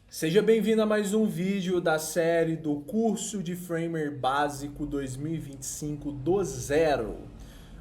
Seja bem-vindo a mais um vídeo da série do curso de Framer Básico 2025 do Zero.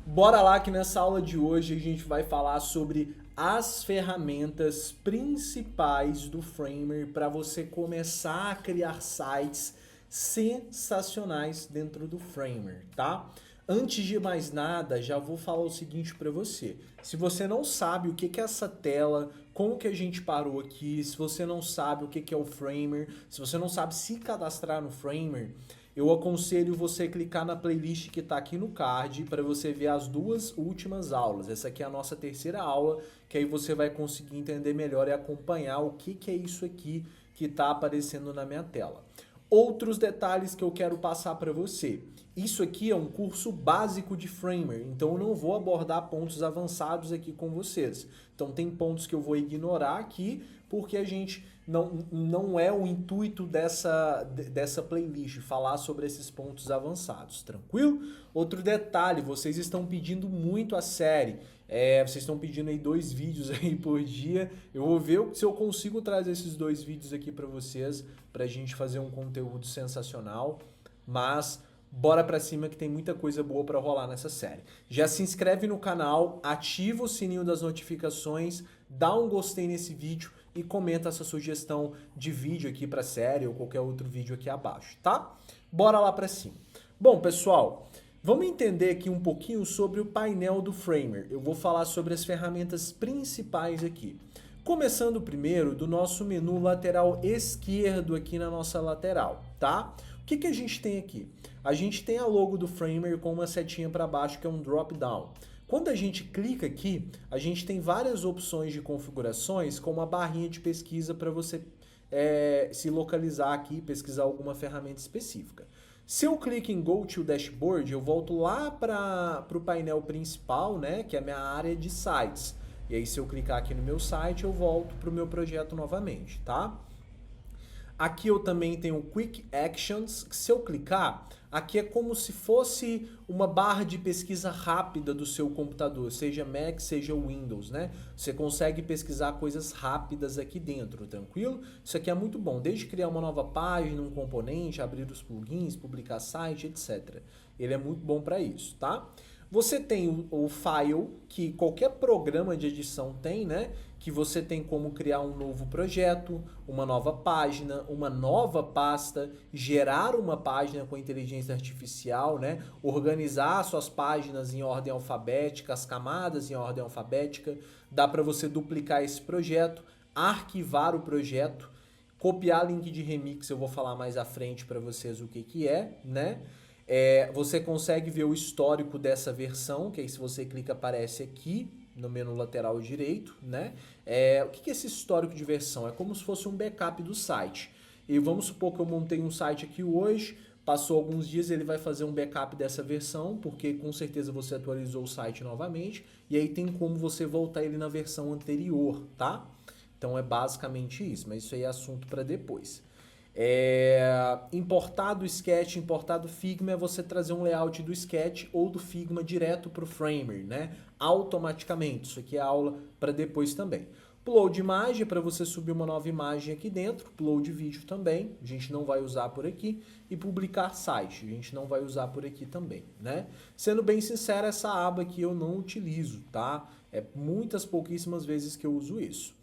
Bora lá que nessa aula de hoje a gente vai falar sobre as ferramentas principais do Framer para você começar a criar sites sensacionais dentro do Framer, tá? Antes de mais nada, já vou falar o seguinte para você. Se você não sabe o que é essa tela, como que a gente parou aqui, se você não sabe o que é o Framer, se você não sabe se cadastrar no Framer, eu aconselho você clicar na playlist que está aqui no card para você ver as duas últimas aulas. Essa aqui é a nossa terceira aula, que aí você vai conseguir entender melhor e acompanhar o que é isso aqui que está aparecendo na minha tela. Outros detalhes que eu quero passar para você. Isso aqui é um curso básico de Framer, então eu não vou abordar pontos avançados aqui com vocês. Então tem pontos que eu vou ignorar aqui, porque a gente não é o intuito dessa playlist, falar sobre esses pontos avançados, tranquilo? Outro detalhe, vocês estão pedindo muito a série. Vocês estão pedindo aí 2 vídeos aí por dia. Eu vou ver se eu consigo trazer esses 2 vídeos aqui para vocês, pra gente fazer um conteúdo sensacional. Mas bora pra cima que tem muita coisa boa pra rolar nessa série. Já se inscreve no canal, ativa o sininho das notificações, dá um gostei nesse vídeo e comenta essa sugestão de vídeo aqui pra série ou qualquer outro vídeo aqui abaixo, tá? Bora lá pra cima. Bom, pessoal, vamos entender aqui um pouquinho sobre o painel do Framer. Eu vou falar sobre as ferramentas principais aqui. Começando primeiro do nosso menu lateral esquerdo aqui na nossa lateral, tá? O que a gente tem aqui? A gente tem a logo do Framer com uma setinha para baixo que é um drop down. Quando a gente clica aqui, a gente tem várias opções de configurações com uma barrinha de pesquisa para você se localizar aqui, pesquisar alguma ferramenta específica. Se eu clico em Go to Dashboard, eu volto lá para o painel principal, né, que é a minha área de sites. E aí se eu clicar aqui no meu site, eu volto para o meu projeto novamente, tá? Aqui eu também tenho Quick Actions, que se eu clicar, aqui é como se fosse uma barra de pesquisa rápida do seu computador, seja Mac, seja Windows, né? Você consegue pesquisar coisas rápidas aqui dentro, tranquilo? Isso aqui é muito bom, desde criar uma nova página, um componente, abrir os plugins, publicar site, etc. Ele é muito bom para isso, tá? Você tem o file, que qualquer programa de edição tem, né? Que você tem como criar um novo projeto, uma nova página, uma nova pasta, gerar uma página com inteligência artificial, né? Organizar suas páginas em ordem alfabética, as camadas em ordem alfabética. Dá para você duplicar esse projeto, arquivar o projeto, copiar link de remix, eu vou falar mais à frente para vocês o que é, né? Você consegue ver o histórico dessa versão, que aí se você clica aparece aqui no menu lateral direito, né? O que é esse histórico de versão? É como se fosse um backup do site. E vamos supor que eu montei um site aqui hoje, passou alguns dias, ele vai fazer um backup dessa versão, porque com certeza você atualizou o site novamente, e aí tem como você voltar ele na versão anterior, tá? Então é basicamente isso, mas isso aí é assunto para depois. Importar do Sketch, importar do Figma é você trazer um layout do Sketch ou do Figma direto para o Framer, né? Automaticamente. Isso aqui é aula para depois também. Upload imagem é para você subir uma nova imagem aqui dentro. Upload vídeo também, a gente não vai usar por aqui. E publicar site, a gente não vai usar por aqui também, né? Sendo bem sincero, essa aba aqui eu não utilizo, tá? É muitas pouquíssimas vezes que eu uso isso.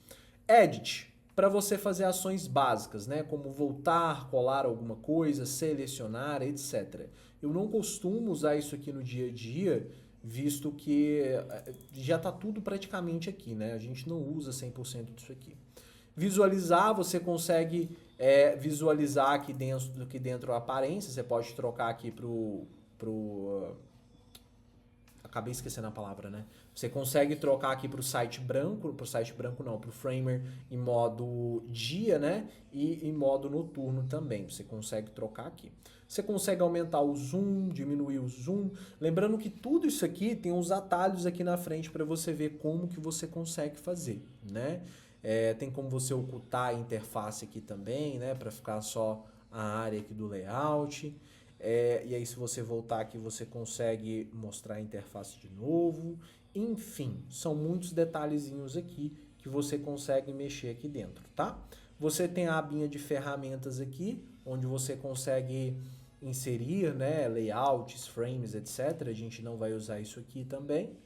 Edit, para você fazer ações básicas, né? Como voltar, colar alguma coisa, selecionar, etc. Eu não costumo usar isso aqui no dia a dia, visto que já está tudo praticamente aqui, né? A gente não usa 100% disso aqui. Visualizar, você consegue visualizar aqui dentro a aparência, você pode trocar aqui pro acabei esquecendo a palavra, né? Você consegue trocar aqui para o site branco não, para o Framer em modo dia, né? E em modo noturno também, você consegue trocar aqui. Você consegue aumentar o zoom, diminuir o zoom. Lembrando que tudo isso aqui tem uns atalhos aqui na frente para você ver como que você consegue fazer, né? Tem como você ocultar a interface aqui também, né? Para ficar só a área aqui do layout. E aí se você voltar aqui você consegue mostrar a interface de novo. Enfim, são muitos detalhezinhos aqui que você consegue mexer aqui dentro, tá? Você tem a abinha de ferramentas aqui, onde você consegue inserir, né, layouts, frames, etc. A gente não vai usar isso aqui também.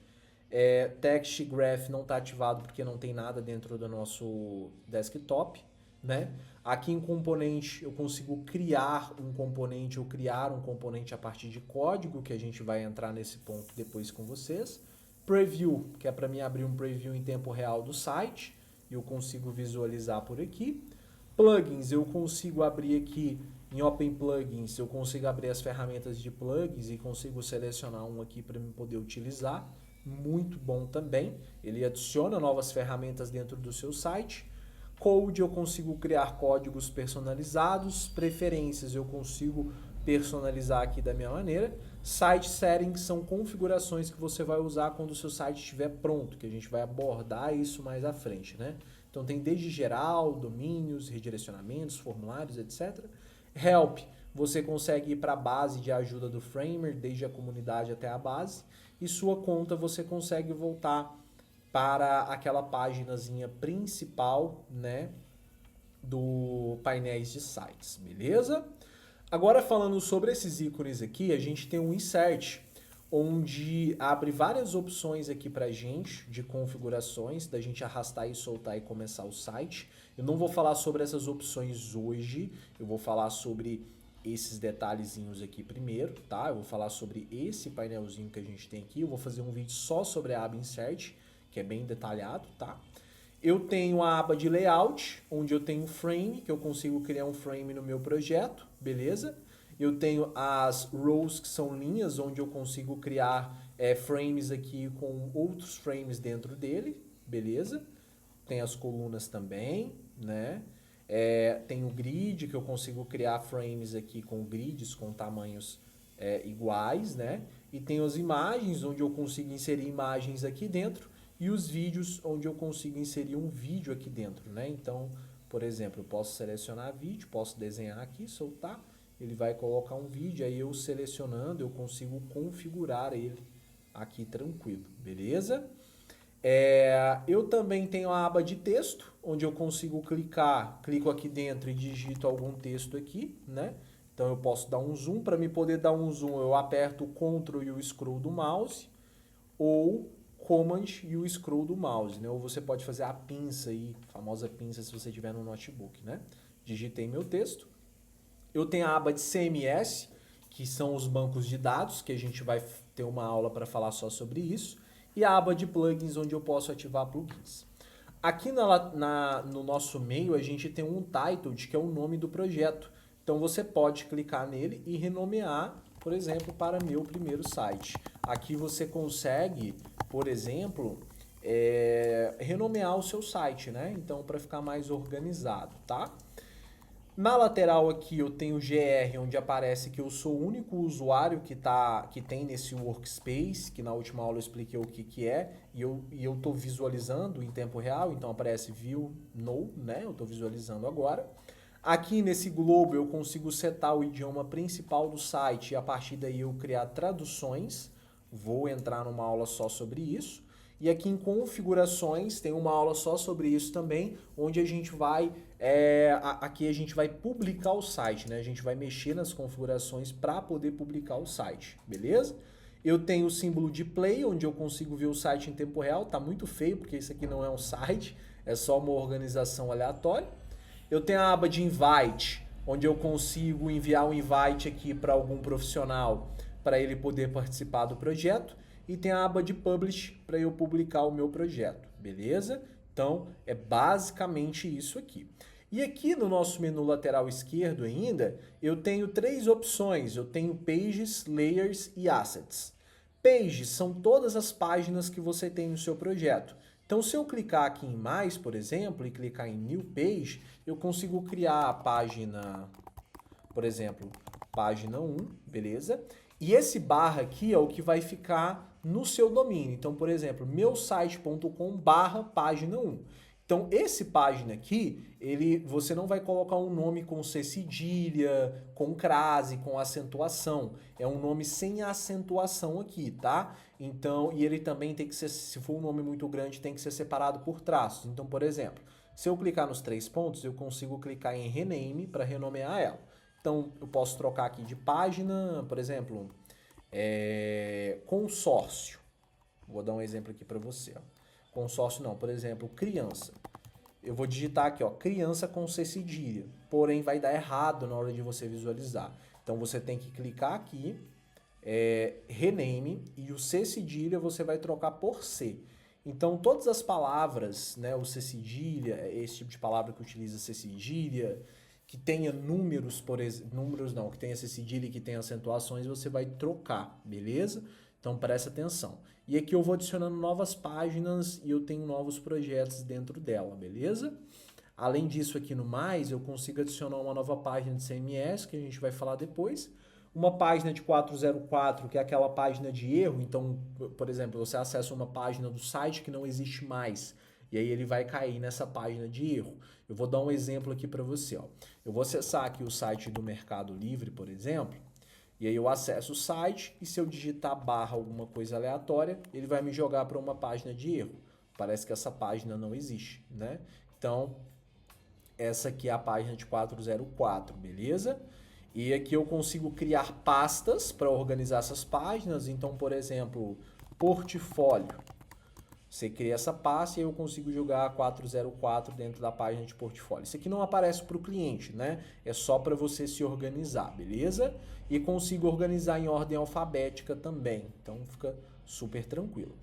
Text Graph não está ativado porque não tem nada dentro do nosso desktop, né? Aqui em componente eu consigo criar um componente ou criar um componente a partir de código, que a gente vai entrar nesse ponto depois com vocês. Preview, que é para mim abrir um preview em tempo real do site, e eu consigo visualizar por aqui. Plugins, eu consigo abrir aqui em Open Plugins, eu consigo abrir as ferramentas de plugins e consigo selecionar um aqui para eu poder utilizar. Muito bom também, ele adiciona novas ferramentas dentro do seu site. Code, eu consigo criar códigos personalizados. Preferências, eu consigo personalizar aqui da minha maneira. Site Settings são configurações que você vai usar quando o seu site estiver pronto, que a gente vai abordar isso mais à frente, né? Então tem desde geral, domínios, redirecionamentos, formulários, etc. Help, você consegue ir para a base de ajuda do Framer, desde a comunidade até a base. E sua conta você consegue voltar para aquela páginazinha principal, né, do painéis de sites, beleza? Agora falando sobre esses ícones aqui, a gente tem um insert, onde abre várias opções aqui pra gente de configurações, da gente arrastar e soltar e começar o site. Eu não vou falar sobre essas opções hoje, eu vou falar sobre esses detalhezinhos aqui primeiro, tá? Eu vou falar sobre esse painelzinho que a gente tem aqui, eu vou fazer um vídeo só sobre a aba Insert, que é bem detalhado, tá? Eu tenho a aba de Layout, onde eu tenho Frame, que eu consigo criar um frame no meu projeto, beleza? Eu tenho as Rows, que são linhas, onde eu consigo criar frames aqui com outros frames dentro dele, beleza? Tem as colunas também, né? Tem o Grid, que eu consigo criar frames aqui com grids, com tamanhos iguais, né? E tem as imagens, onde eu consigo inserir imagens aqui dentro, e os vídeos, onde eu consigo inserir um vídeo aqui dentro, né? Então, por exemplo, eu posso selecionar vídeo, posso desenhar aqui, soltar, ele vai colocar um vídeo, aí eu selecionando, eu consigo configurar ele aqui tranquilo, beleza? Eu também tenho a aba de texto, onde eu consigo clico aqui dentro e digito algum texto aqui, né? Então eu posso dar um zoom, para me poder dar um zoom eu aperto o Ctrl e o Scroll do mouse, ou Command e o Scroll do mouse, né? Ou você pode fazer a pinça aí, a famosa pinça se você tiver no notebook, né? Digitei meu texto. Eu tenho a aba de CMS, que são os bancos de dados, que a gente vai ter uma aula para falar só sobre isso. E a aba de plugins, onde eu posso ativar plugins. Aqui no nosso meio, a gente tem um titled, que é o nome do projeto. Então você pode clicar nele e renomear, por exemplo, para meu primeiro site. Aqui você consegue, por exemplo, renomear o seu site, né? Então, para ficar mais organizado, tá? Na lateral aqui eu tenho o GR, onde aparece que eu sou o único usuário que tem nesse workspace, que na última aula eu expliquei o que é, e eu estou visualizando em tempo real, então aparece View No, né? Eu estou visualizando agora. Aqui nesse globo eu consigo setar o idioma principal do site e a partir daí eu criar traduções. Vou entrar numa aula só sobre isso. E aqui em configurações tem uma aula só sobre isso também, onde a gente vai aqui a gente vai publicar o site, né? A gente vai mexer nas configurações para poder publicar o site, beleza? Eu tenho o símbolo de play, onde eu consigo ver o site em tempo real. Tá muito feio porque isso aqui não é um site, é só uma organização aleatória. Eu tenho a aba de invite, onde eu consigo enviar um invite aqui para algum profissional para ele poder participar do projeto. E tem a aba de Publish para eu publicar o meu projeto, beleza? Então, é basicamente isso aqui. E aqui no nosso menu lateral esquerdo ainda, eu tenho três opções. Eu tenho Pages, Layers e Assets. Pages são todas as páginas que você tem no seu projeto. Então, se eu clicar aqui em Mais, por exemplo, e clicar em New Page, eu consigo criar a página, por exemplo, página 1, beleza? E esse barra aqui é o que vai ficar no seu domínio. Então, por exemplo, meusite.com/página 1. Então, esse página aqui, você não vai colocar um nome com C cedilha, com crase, com acentuação. É um nome sem acentuação aqui, tá? Então, e ele também tem que ser, se for um nome muito grande, tem que ser separado por traços. Então, por exemplo, Se eu clicar nos 3 pontos, eu consigo clicar em Rename para renomear ela. Então, eu posso trocar aqui de página, por exemplo, consórcio. Vou dar um exemplo aqui para você. Ó. Consórcio não, por exemplo, criança. Eu vou digitar aqui, ó, criança com C cedilha. Porém, vai dar errado na hora de você visualizar. Então, você tem que clicar aqui, rename, e o C cedilha você vai trocar por C. Então, todas as palavras, né, o C cedilha, esse tipo de palavra que utiliza C cedilha, que tenha números, por exemplo, números não, que tenha C cedilha e que tenha acentuações, você vai trocar, beleza? Então, presta atenção. E aqui eu vou adicionando novas páginas e eu tenho novos projetos dentro dela, beleza? Além disso, aqui no mais, eu consigo adicionar uma nova página de CMS, que a gente vai falar depois. Uma página de 404, que é aquela página de erro. Então, por exemplo, você acessa uma página do site que não existe mais. E aí ele vai cair nessa página de erro. Eu vou dar um exemplo aqui para você. Ó. Eu vou acessar aqui o site do Mercado Livre, por exemplo. E aí eu acesso o site e se eu digitar barra alguma coisa aleatória, ele vai me jogar para uma página de erro. Parece que essa página não existe, né? Então, essa aqui é a página de 404, beleza? E aqui eu consigo criar pastas para organizar essas páginas. Então, por exemplo, portfólio. Você cria essa pasta e eu consigo jogar 404 dentro da página de portfólio. Isso aqui não aparece para o cliente, né? É só para você se organizar, beleza? E consigo organizar em ordem alfabética também. Então fica super tranquilo.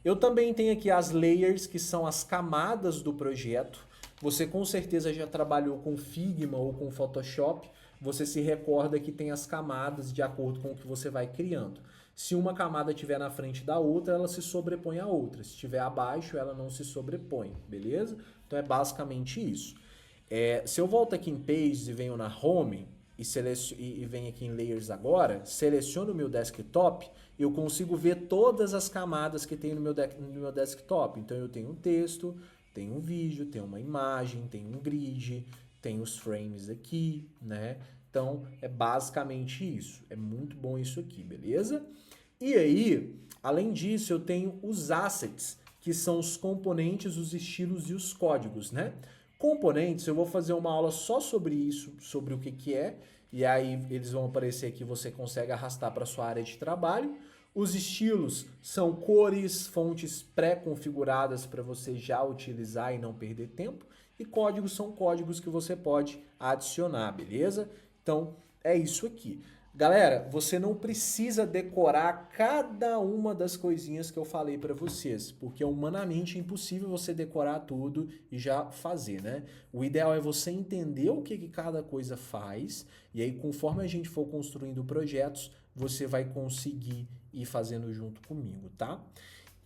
Eu também tenho aqui as layers, que são as camadas do projeto. Você com certeza já trabalhou com Figma ou com Photoshop. Você se recorda que tem as camadas de acordo com o que você vai criando. Se uma camada estiver na frente da outra, ela se sobrepõe à outra. Se estiver abaixo, ela não se sobrepõe, beleza? Então é basicamente isso. Se eu volto aqui em Pages e venho na Home e venho aqui em Layers agora, seleciono o meu desktop, eu consigo ver todas as camadas que tem no meu desktop. Então eu tenho um texto, tenho um vídeo, tenho uma imagem, tenho um grid, tem os frames aqui, né? Então, é basicamente isso. É muito bom isso aqui, beleza? E aí, além disso, eu tenho os assets, que são os componentes, os estilos e os códigos, né? Componentes, eu vou fazer uma aula só sobre isso, sobre o que é, e aí eles vão aparecer aqui, você consegue arrastar para sua área de trabalho. Os estilos são cores, fontes pré-configuradas para você já utilizar e não perder tempo. E códigos são códigos que você pode adicionar, beleza? Então, é isso aqui. Galera, você não precisa decorar cada uma das coisinhas que eu falei para vocês, porque é humanamente impossível você decorar tudo e já fazer, né? O ideal é você entender o que cada coisa faz, e aí conforme a gente for construindo projetos, você vai conseguir ir fazendo junto comigo, tá?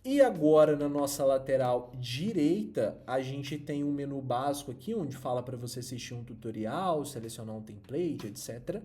E agora na nossa lateral direita, a gente tem um menu básico aqui, onde fala para você assistir um tutorial, selecionar um template, etc.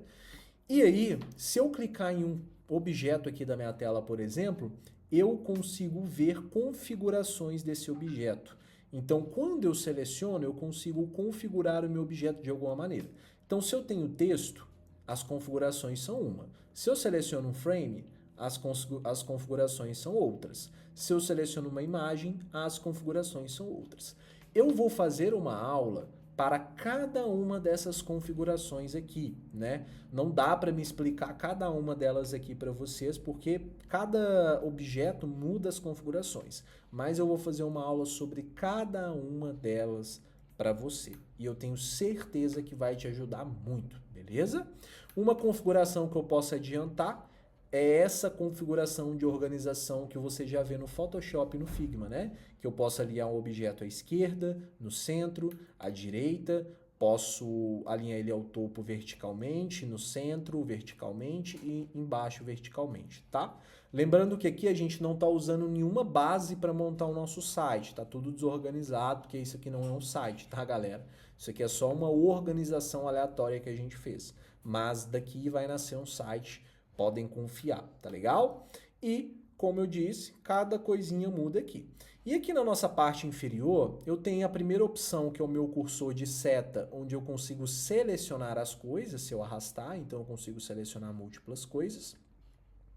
E aí, se eu clicar em um objeto aqui da minha tela, por exemplo, eu consigo ver configurações desse objeto. Então, quando eu seleciono, eu consigo configurar o meu objeto de alguma maneira. Então, se eu tenho texto, as configurações são uma. Se eu seleciono um frame, as configurações são outras. Se eu seleciono uma imagem, as configurações são outras. Eu vou fazer uma aula para cada uma dessas configurações aqui, né? Não dá para me explicar cada uma delas aqui para vocês, porque cada objeto muda as configurações. Mas eu vou fazer uma aula sobre cada uma delas para você. E eu tenho certeza que vai te ajudar muito, beleza? Uma configuração que eu posso adiantar é essa configuração de organização que você já vê no Photoshop e no Figma, né? Que eu posso alinhar um objeto à esquerda, no centro, à direita, posso alinhar ele ao topo verticalmente, no centro verticalmente e embaixo verticalmente, tá? Lembrando que aqui a gente não está usando nenhuma base para montar o nosso site, tá tudo desorganizado, porque isso aqui não é um site, tá, galera? Isso aqui é só uma organização aleatória que a gente fez, mas daqui vai nascer um site. Podem confiar, tá legal? E, como eu disse, cada coisinha muda aqui. E aqui na nossa parte inferior, eu tenho a primeira opção, que é o meu cursor de seta, onde eu consigo selecionar as coisas, se eu arrastar, então eu consigo selecionar múltiplas coisas.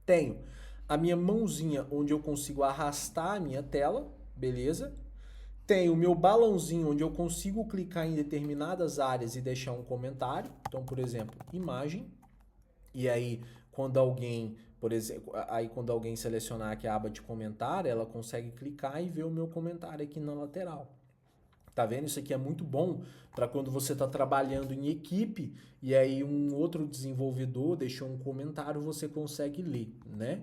Tenho a minha mãozinha, onde eu consigo arrastar a minha tela, beleza? Tem o meu balãozinho onde eu consigo clicar em determinadas áreas e deixar um comentário. Então, por exemplo, imagem. E aí, quando alguém, por exemplo, quando alguém selecionar aqui a aba de comentário, ela consegue clicar e ver o meu comentário aqui na lateral. Tá vendo? Isso aqui é muito bom para quando você está trabalhando em equipe e aí um outro desenvolvedor deixou um comentário, você consegue ler, né?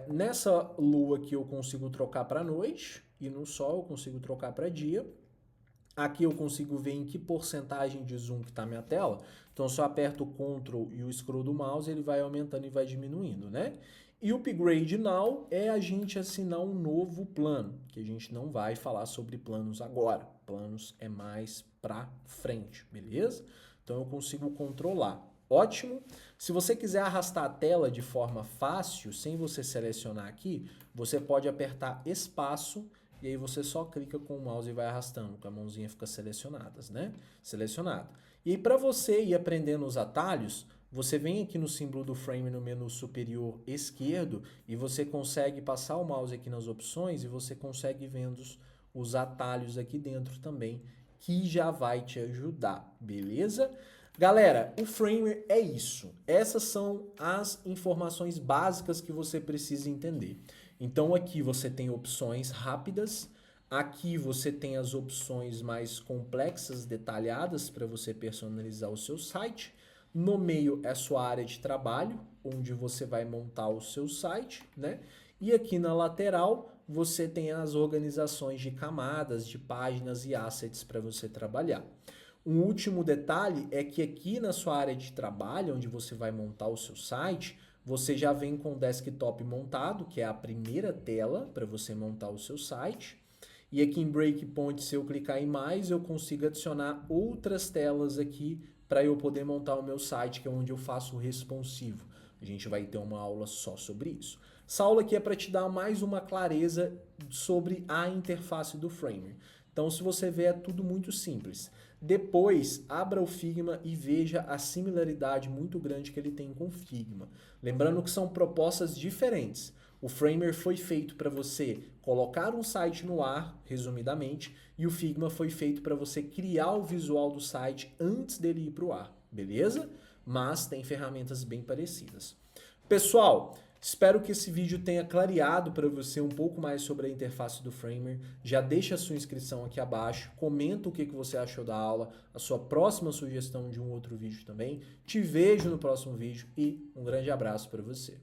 Nessa lua aqui eu consigo trocar para noite e no sol eu consigo trocar para dia. Aqui eu consigo ver em que porcentagem de zoom que está a minha tela. Então, se eu aperto o Ctrl e o scroll do mouse, ele vai aumentando e vai diminuindo, né? E o Upgrade Now é a gente assinar um novo plano, que a gente não vai falar sobre planos agora. Planos é mais para frente, beleza? Então, eu consigo controlar. Ótimo. Se você quiser arrastar a tela de forma fácil, sem você selecionar aqui, você pode apertar espaço e aí você só clica com o mouse e vai arrastando, com a mãozinha fica selecionada. E aí para você ir aprendendo os atalhos, você vem aqui no símbolo do frame no menu superior esquerdo e você consegue passar o mouse aqui nas opções e você consegue vendo os atalhos aqui dentro também, que já vai te ajudar, beleza? Galera, o Framer é isso. Essas são as informações básicas que você precisa entender. Então aqui você tem opções rápidas, aqui você tem as opções mais complexas, detalhadas para você personalizar o seu site. No meio é a sua área de trabalho, onde você vai montar o seu site, né? E aqui na lateral você tem as organizações de camadas, de páginas e assets para você trabalhar. Um último detalhe é que aqui na sua área de trabalho, onde você vai montar o seu site, você já vem com o desktop montado, que é a primeira tela para você montar o seu site. E aqui em Breakpoint, se eu clicar em mais, eu consigo adicionar outras telas aqui para eu poder montar o meu site, que é onde eu faço o responsivo. A gente vai ter uma aula só sobre isso. Essa aula aqui é para te dar mais uma clareza sobre a interface do Framer. Então, se você ver, é tudo muito simples. Depois, abra o Figma e veja a similaridade muito grande que ele tem com o Figma. Lembrando que são propostas diferentes. O Framer foi feito para você colocar um site no ar, resumidamente, e o Figma foi feito para você criar o visual do site antes dele ir para o ar, beleza? Mas tem ferramentas bem parecidas. Pessoal, espero que esse vídeo tenha clareado para você um pouco mais sobre a interface do Framer. Já deixa a sua inscrição aqui abaixo, comenta o que você achou da aula, a sua próxima sugestão de um outro vídeo também. Te vejo no próximo vídeo e um grande abraço para você.